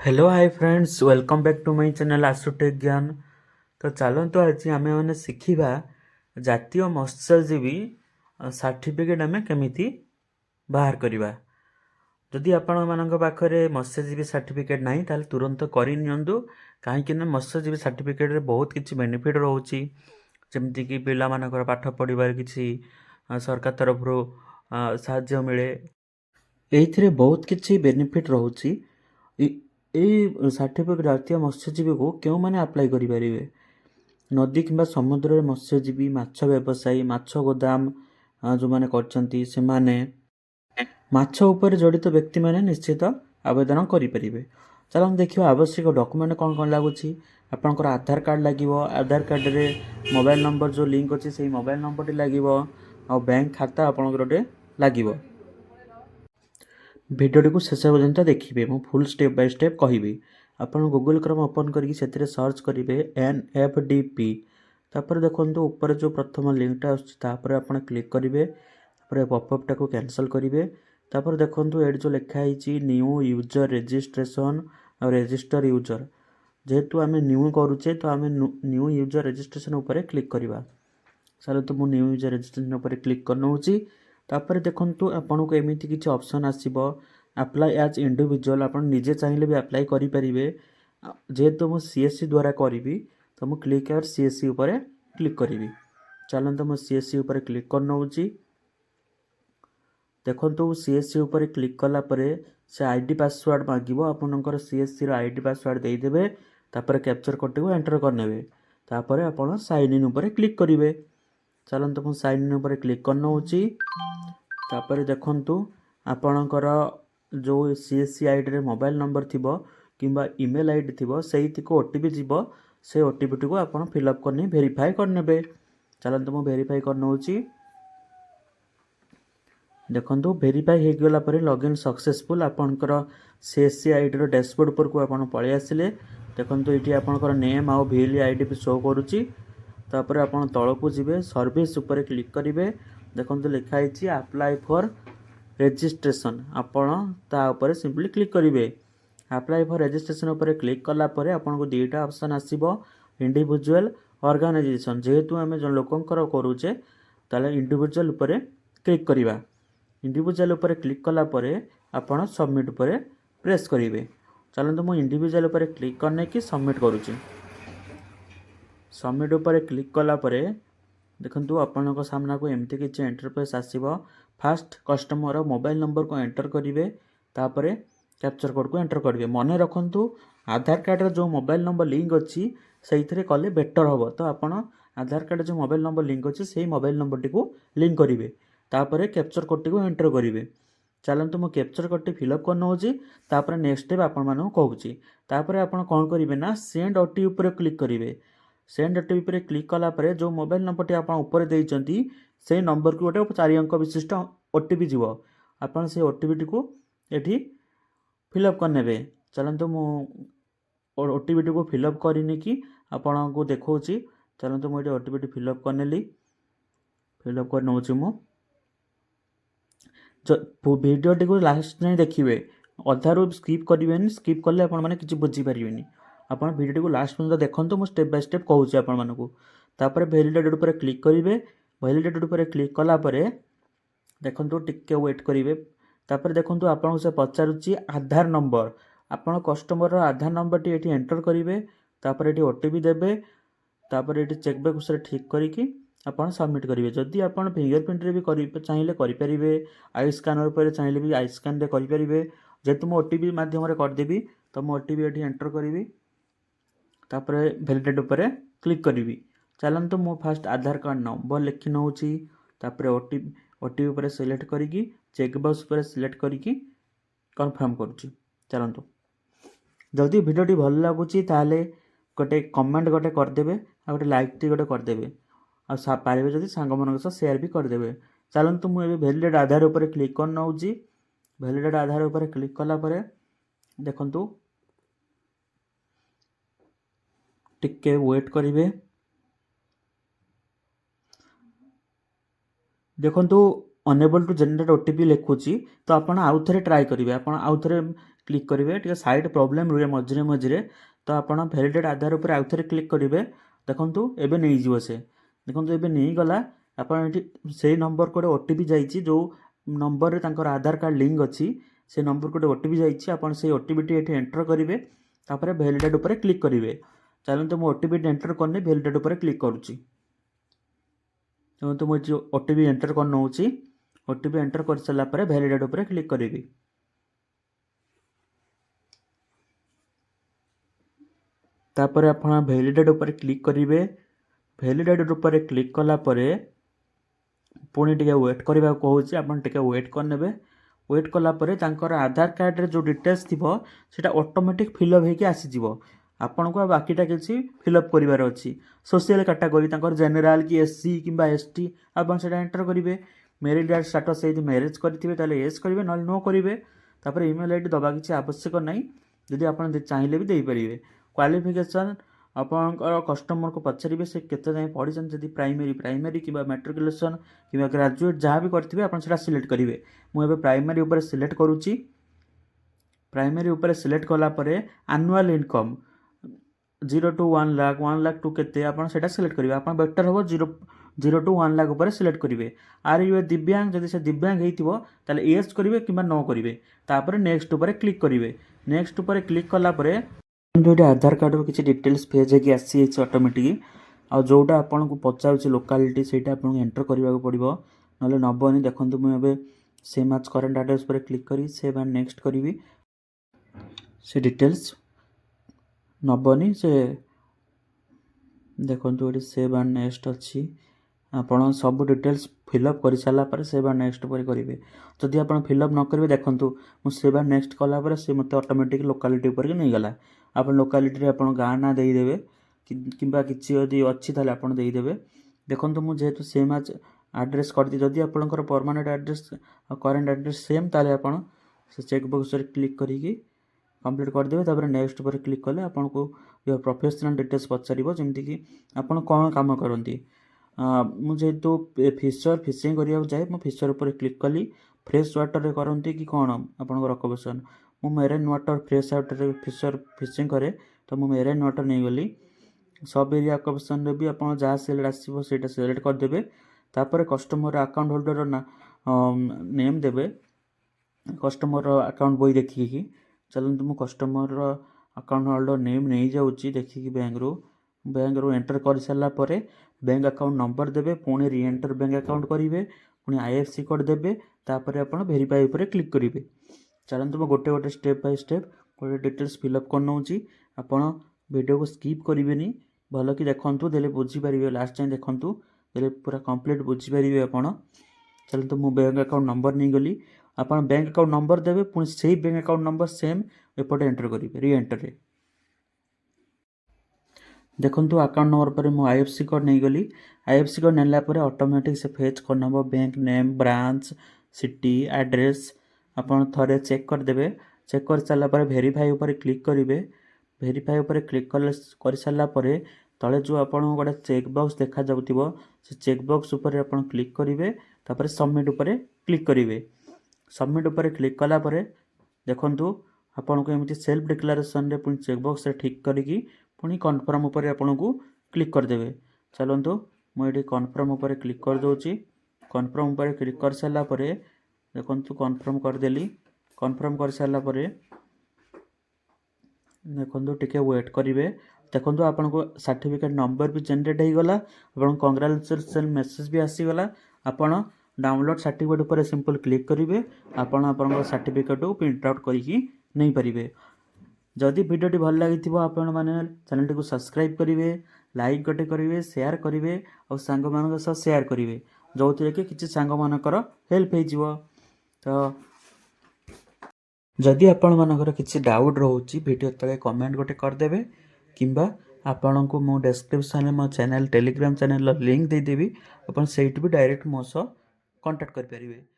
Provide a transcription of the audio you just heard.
Hello hi friends welcome back to my channel Ashutech Gyan. तो चलतु आज आम मैंने शिखा जातीय मत्स्यजीवी सर्टिफिकेट आम केमी बाहर करवा। जदि आपण मान पाखे मत्स्यजीवी सर्टिफिकेट ना ताल तुरंत करनी कहीं मत्स्यजीवी सर्टिफिकेट रे बहुत किसी बेनिफिट रोचे जमीक पिला मानकर पाठ पढ़ार किसी सरकार तरफ साहाय्य मिले। ये बहुत किसी बेनिफिट रोचे। यही सर्टिफिकेट जातीय मत्स्यजीवी को क्यों मैंने अप्लाई करें? नदी किंबा समुद्र मत्स्यजीवी माछ व्यवसायी माछ गोदाम जो मैंने करछंती से माने माछ उपर जड़ित व्यक्ति मैंने निश्चित आवेदन करें। चलो हम देखिए आवश्यक डॉक्यूमेंट कौन कौन लगुच। आपंकर आधार कार्ड लगे, आधार कार्ड रे मोबाइल नंबर जो लिंक अच्छे से मोबाइल नंबर टी लगे आ बैंक खाता आपंकर लगे। भिडियोटी को शेष पर्यंत देखिए, मु फुल स्टेप बाय स्टेप कहि। आप गूगल क्रोम ओपन करके सर्च करेंगे NFDP। तापर देखो ऊपर जो प्रथम लिंकटा आसपर आप क्लिक करेंगे। पॉपअप टाक कैंसल करेंगे। तापर देखो ये जो लिखाई न्यू यूजर रजिस्ट्रेशन और रजिस्टर यूजर, जेहेतु आम न्यू करुचे तो आम न्यू यूजर रजिस्ट्रेशन उपर क्लिक करवा। चलो तो मुझे न्यू यूजर रजिस्ट्रेशन उपर क्लिक करनौची। तापर देखंतु आपन को एमिति किछि ऑप्शन आसीबो अप्लाई एज इंडिविजुअल। आपन निजे चाहिए भी अप्लाई करि परिबे। जेहेतु मु CSC द्वारा करी तो मु क्लिक और CSC उपर क्लिक करी। चलते मु CSC उपर क्लिक करनौची। देखंतु CSC उपर क्लिक कला परे से आईडी पासवर्ड मांगिबो। आपनकर CSC रो आईडी पासवर्ड देई देबे। तापर कैप्चर कोड को एंटर करनेबे। तापर आपन साइन इन उपर क्लिक करिवे। चलते मु साइन इन उपर क्लिक करनौची। तापर देखंतु आपणकर जो CSC आईडी रे मोबाइल नंबर थिबो किंबा ईमेल आईडी थिबो सेही को ओटीपी जीवो। से ओटीपी टी को आपण फिलअप करने वेरीफाई करनेबे। चलते मु वेरीफाई करनौची। देखंतु वेरीफाई हो गला परे लॉगिन सक्सेसफुल। आपणकर CSC आईडी रो डैशबोर्ड पर को आपण पळे आसिले। देखंतु एठी आपणकर नेम आ VL आईडी भी शो करूची। तापर आपण तळकू जिवे सर्विस उपर क्लिक करिवे। देखंतु लिखा है अप्लाई फॉर रजिस्ट्रेशन। आपण ता उपर सिंपली क्लिक करिवे। अप्लाई फॉर रजिस्ट्रेशन उपर क्लिक कला परे आपण को दुईटा ऑप्शन आसीबो इंडिविजुअल ऑर्गेनाइजेशन। जेहेतु आम जो लोकंकर करूचे ताले इंडिविजुअल उपर क्लिक करिवा। इंडिविजुअल उपर क्लिक कला परे आपण सबमिट उपर प्रेस करिवे। चलନ୍ତୁ मु इंडिविजुअल उपर क्लिक करने की सबमिट करूची। सबमिट उपर क्लिक कला परे देखंतु आपनक सामना को एमती किछि इंटरफेस आसीबो। फास्ट कस्टमर मोबाइल नंबर को एंटर करिवे। तापरे कैप्चर कोड को एंटर करिवे। मने रखंतु आधार कार्ड रो जो मोबाइल नंबर लिंक अछि सेइथरे कले बेटर होबो। तो आपण आधार कार्ड जो मोबाइल नंबर लिंक अछि सेही मोबाइल नंबर टी को लिंक करिवे। तापरे कैप्चर कोड टी को एंटर करिवे। चलନ୍ତୁ मु कैप्चर कोड टी फिलअप करनौची। तापरे नेक्स्ट स्टेप आपण मानू कहूची। तापरे आपण कोन करिवे ना सेंड ओटीपी उपर क्लिक करिवे। सेंड ओटीपी पर क्लिक कला परे जो मोबाइल नंबर टी आपण ऊपर देइचंती से नंबर को गोटे 4 अंक विशिष्ट ओटीपी जीवो। आपण से ओटीपी टी को एठी फिलअप करनेबे। चलନ୍ତୁ मु ओटीपी टी को फिलअप करिनि कि आपण को देखौची। चलନ୍ତୁ मु एठी ओटीपी टी फिलअप करनेली। फिलअप कर नौची मु। जो वीडियो टी को लास्ट नहीं देखिए अधारू स्किप करेंगे। स्किप कले आपण मैंने किसी बुझीपारे। आप वीडियो को लास्ट पर्यंत देखो। मुझे स्टेप बाय स्टेप कहूँ आपण मानक। तापर वैलिडेटेड उपर क्लिक करेंगे। वैलिडेटेड उपर क्लिक कला परे देखो टिके वेट करेंगे। तापर देखो आपको से पचारुची आधार नंबर। आपण कस्टमर आधार नंबर टी एटी एंटर करेंगे। तापर एटी ओटीपी देबे। तापर एटी चेकबॉक्स रे ठीक करिकी आपण सबमिट करेंगे। जदि आपण फिंगरप्रिंट रे भी चाहिए करेंगे। आई स्कानर पर चाहिए भी आई स्कान रे करेंगे। जेहेतु मु ओटीपी माध्यम रे करदेवी तो मु ओटीपी एटी एंटर करी। तापर वैलिडेट उपर क्लिक करी। चलନ୍ତୁ मु फास्ट आधार कार्ड नंबर लिखि नौची। तापर ओटीपी उपर सिलेक्ट करिकी चेकबॉक्स उपर सिलेक्ट करिकी कंफर्म करूची। चलନ୍ତୁ जदि वीडियोटी भल लगुची ताले गोटे कमेंट गोटे करदेबे आ गोटे लाइक टी गोटे करदेबे। आ पारे जदि सांग मनक सह शेयर भी करदेबे। चलନ୍ତୁ मु एबे वैलिडेट आधार उपर क्लिक कर नौची। वैलिडेट आधार उपर क्लिक कला परे देखंतु टिके वेट करिवे। देखंतु अनेबल टू जनरेट ओटीपी लिखुची। तो आपण आउ थरे ट्राई करिवे। आपण आउ थरे क्लिक करेंगे टे साइड प्रॉब्लम रुए मझे मझे तो आप भैलिडेट आधार उपर आउ थे क्लिक करेंगे देखो एवं नहीं जीव से देखो एवं नहीं गला आपड़ी से नंबर को ओटीपी जाइए जो नंबर में आधार कार्ड लिंक अच्छी से नंबर को ओटीपी जाइए आप ओटीपी ये एंटर करेंगे तापर भैलिडेट उपर क्लिक करेंगे चलते मुझे ओटीपी एंटर करनी भैलिडेट उपर क्लिक करुँची तो मुझे ओटीपी एंटर कर नौची ओटीपी एंटर कर सारापर भैलिडेट उपर क्लिक करी तापर आप भैलिडेट उपर क्लिक करेंगे भैलिडेट उपर क्लिक कलापर पुणी टे वेट करने को कहूँ आप वेट करने वेट कलापर आधार कार्ड रे जो डिटेल्स थी सीटा ऑटोमेटिक फिलअप होकर आसीज आपन को बाकीटा किसी फिलअप करार अच्छी सोशल कैटेगरी जेनेल कि एससी कि एसटी आप एंटर करेंगे मैरिड स्टाटस यदि मैरेज करेंगे येस करेंगे ना नो करेंगे तापर ईमेल आईडी दबा किसी आवश्यक ना जदि आप चाहिए भी देपारे क्वालिफिकेशन आपंकर कस्टमर को पचारे से केते जाए पढ़ी जदि प्राइमरी कि मैट्रिकुलेसन कि ग्रेजुएट जहाँ भी करेंगे आप सिलेक्ट करेंगे मुझे प्राइमरी उपर सिलेक्ट करुच्ची प्राइमरी उपर सिलेक्ट कलापर annual income 0 to 1 lakh 1 lakh to केते आपन सेटा सिलेक्ट करेंगे आप बेटर हम 0 to 1 लाख उपर सिलेक्ट करेंगे आर यू दिव्यांग जदि से दिव्यांग होता येस करेंगे कि नो करेंगे तापर नेक्स्ट उपर क्लिक करेंगे नेक्स्ट उपर क्लिक कलापर जो आधार कार्ड किसी डिटेल्स फेज होगी आसी ऑटोमेटिक आ जोटा आपन को पचार लोकालिटी से आपको एंटर करने पड़ो ना नबनी देखो मुझे सेम आज करेन्ट एड्रेस पर क्लिक करी सेव एंड नेक्स्ट करी से डिटेल्स नबनी से देखो ये सेव एंड नेक्स्ट अच्छी आपड़ सब डिटेल्स फिलअप कर सारापर सेव एंड नेक्स्ट पर करेंगे जदि आप फिलअप न करेंगे देखो मुझे सेव एंड नेक्स्ट कलापर से मत ऑटोमेटिक लोकालिटी उपर नहीं गला आप लोकालिटी आप गाँ ना देदेवे कि किसी अच्छी आप देदेवे देखो मुझे जेहेतु सेम आज एड्रेस करदी जदि आपंकर permanent address current address same ताले आपन से चेकबॉक्स क्लिक करी कंप्लीट करदेवे तापर नेक्स्ट पर क्लिक कले आपन को योर प्रोफेशनल डिटेल्स पचार जमीक आपन कौन काम करती मुझे तो फिशिंग करा जाए मो फिशर उपर क्लिक कली फ्रेश वाटर करती कि कौन आपन ऑक्युपेशन मु मेरेन वाटर फ्रेश वाटर फिशिंग करे तो मु मेरेन वाटर नहीं गली सब एरिया ऑक्युपेशन भी आप जहाँ सिलेक्ट आसो से सिलेक्ट करदे तापर कस्टमर अकाउंट होल्डर ना नेम देवे कस्टमर अकाउंट बही देखिकी चलते मुझे कस्टमर अकाउंट होल्डर नेम नहीं जाऊँगी देखिकी बैंक रू एंटर कर सारापर बैंक अकाउंट नंबर देवे पुणी रीएंटर बैंक अकाउंट करेंगे पुणी आईएफसी कोड देवे तापर आप वेरीफाई उपर क्लिक करेंगे चलते मैं गोटे गोटे स्टेप बाय स्टेप गोटे डिटेल्स फिलअप कर नौची आपड़ वीडियो को स्किप करेंगे भल कि देखूँ देले बुझीपारे लास्ट टाइम देखूँ देले पूरा कंप्लीट बुझीपारे आपड़ चलते मुझे बैंक अकाउंट नंबर नहीं गली आप बैंक अकाउंट नंबर देवे पुणी से बैंक अकाउंट नंबर सेम एपटे एंटर करेंगे रीएंटर रे देखो अकाउंट नंबर पर मुझे आईएफसी कोड नहीं गली आईएफसी कोड नेला ऑटोमेटिक से फेच कर नब bank name branch city address आपन थरे चेक करदे चेक कर सारापर वेरीफाई उपर क्लिक करेंगे वेरीफाई उपर क्लिक कर सारापर तले जो आपन गोटे चेकबॉक्स देखा जाउथिबो से चेकबॉक्स उपर आपन क्लिक करेंगे तापर सबमिट उपर क्लिक करेंगे सबमिट उपर क्लिक कलापर देखूँ आपन को एमती सेल्फ डिक्लेरेशन रे पुणी चेकबॉक्स ठीक करी पुणी कन्फर्म उपर आपन को क्लिक करदे चलतु मुझे कन्फर्म उपर क्लिक कर दूची कन्फर्म उपर क्लिक कर सारापर देखो कन्फर्म करदेली कन्फर्म कर सारापर देखो टिके वेट करेंगे देखो आपन को सर्टिफिकेट नंबर भी जनरेट हो गला आपन कांग्रेचुलेसन मेसेज भी आसीगला आपन डाउनलोड सर्टिफिकेट उपर सिंपल क्लिक करेंगे आपन सर्टिफिकेट को प्रिंट आउट करके नहीं पारे जदि वीडियोटी भल लगी आपण मैंने चैनल को सब्सक्राइब करेंगे लाइक गोटे करेंगे शेयर करेंगे और सांग मान सह शेयर करेंगे जो थे कि किसी सांग मानकर हेल्प हो तो जदि आपण मानकर किसी डाउट रोचे वीडियो तले कमेंट गोटे करदे किंबा आपण को मो डिस्क्रिप्शन में मो चैनल टेलीग्राम चैनल लिंक देदेवी अपन सेठ भी डायरेक्ट मो सह कांटेक्ट कर पारिबे।